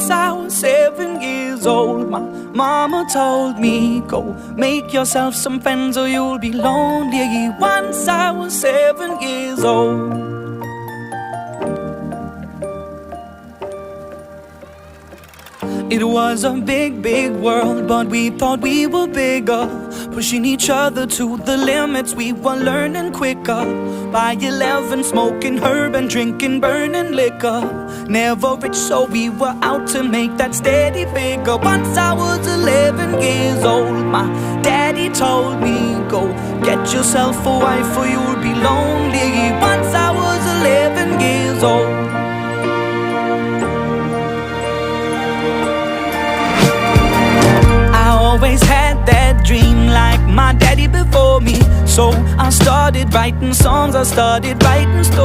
Once I was 7 years old, my mama told me, go make yourself some friends or you'll be lonely. Once I was 7 years old. It was a big, big world, but we thought we were bigger, pushing each other to the limits. We were learning quicker. By 11, smoking herb and drinking burning liquor. Never rich, so we were out to make that steady figure. Once I was 11 years old, my daddy told me, go get yourself a wife or you'll be lonely. Once I was 11 years old. Always had that dream like my daddy before me, so I started writing songs, I started writing stories.